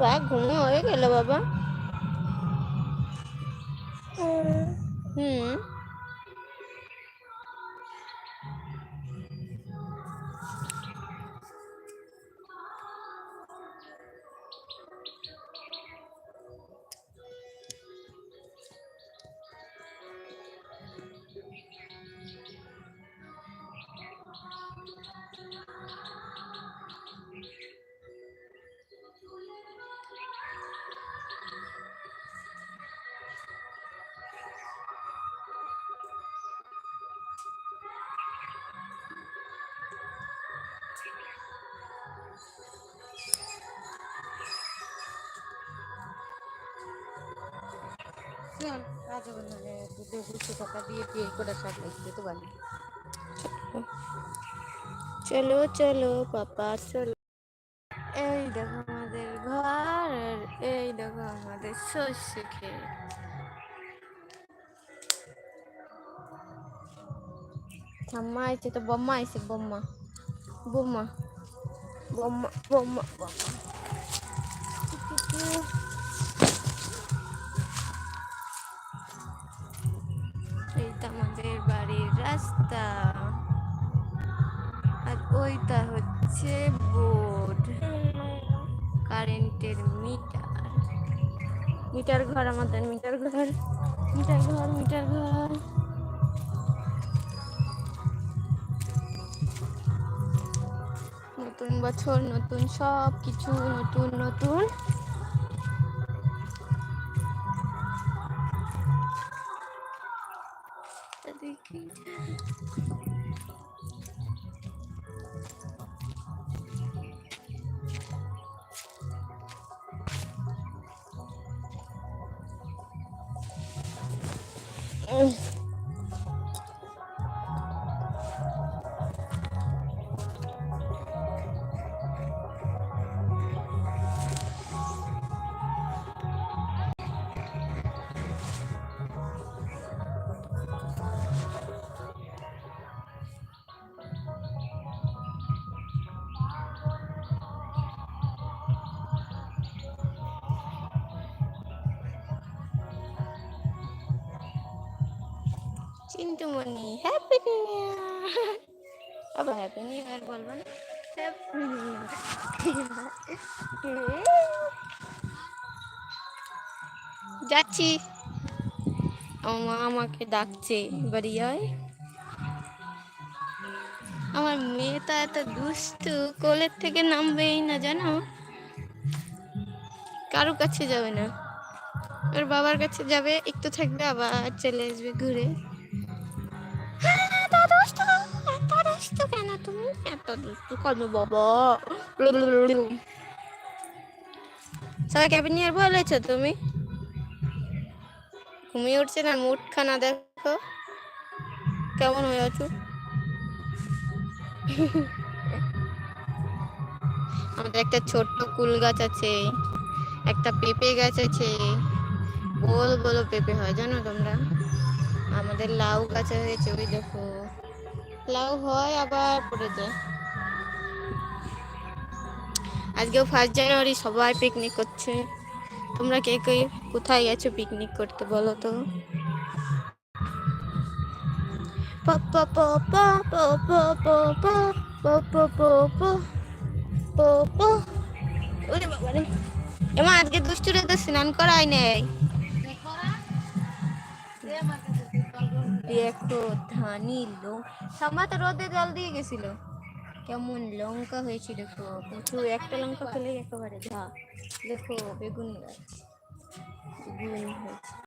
বাবা ঘুম হয়ে গেল বাবা। হুম চলো চলো পাপা চলো। এই দেখো আমাদের ঘর আর এই দেখো আমাদের সর্ষে ক্ষেত। ঠাম্মা আইছে তো বম্মা আইছে বম্মা বম্মা বম্মা বম্মা বম্মা। এইটা আমাদের বাড়ির রাস্তা আর ওইটা হচ্ছে বোর্ড কারেন্টের মিটার। মিটার ঘর আমাদের মিটার ঘর মিটার ঘর মিটার ঘর। নতুন বছর নতুন সব কিছু নতুন নতুন। দেখি চিন্টুমণি হ্যাপি নিউ ইয়ার। আবার হ্যাপি নিউ ইয়ার বলবো না, হ্যাপি নিউ ইয়ার। যাচ্ছি, আমার মা আমাকে ডাকছে বাড়ি আয়। আমার মেয়েটা এত দুষ্টু, কোলের থেকে নামবেই না জানো, কারো কাছে যাবে না, ওর বাবার কাছে যাবে, একটু থাকবে আবার চলে আসবে ঘুরে। এত দুষ্টু কেন তুমি, এত দুষ্টু কেন বাবা? সবাই ক্যাবিন নিয়ে বলেছো তুমি? ঘুমিয়ে উঠছে না, মুখখানা দেখো কেমন হয়ে আছো। আমাদের একটা ছোট্ট কুল গাছ আছে, একটা পেঁপে গাছ আছে, গোল গোল পেঁপে হয় জানো তোমরা। আমাদের লাউ গাছ হয়েছে, ওই দেখো লাউ হয় আবার পড়ে যায়। আজকেও 1 জানুয়ারি, সবাই পিকনিক করছে। তোমরা কে কে কোথায় গেছো পিকনিক করতে বলো তো? এমা আজকে দুষ্টুরে তো স্নান করাই নেই। দেখো ধানি লঙ্কা তো রোদে জল দিয়ে গেছিল, কেমন লঙ্কা হয়েছে দেখো, কিন্তু একটা লঙ্কা খেলে একেবারে ধা। দেখো বেগুন গাছ, বেগুন হয়েছে।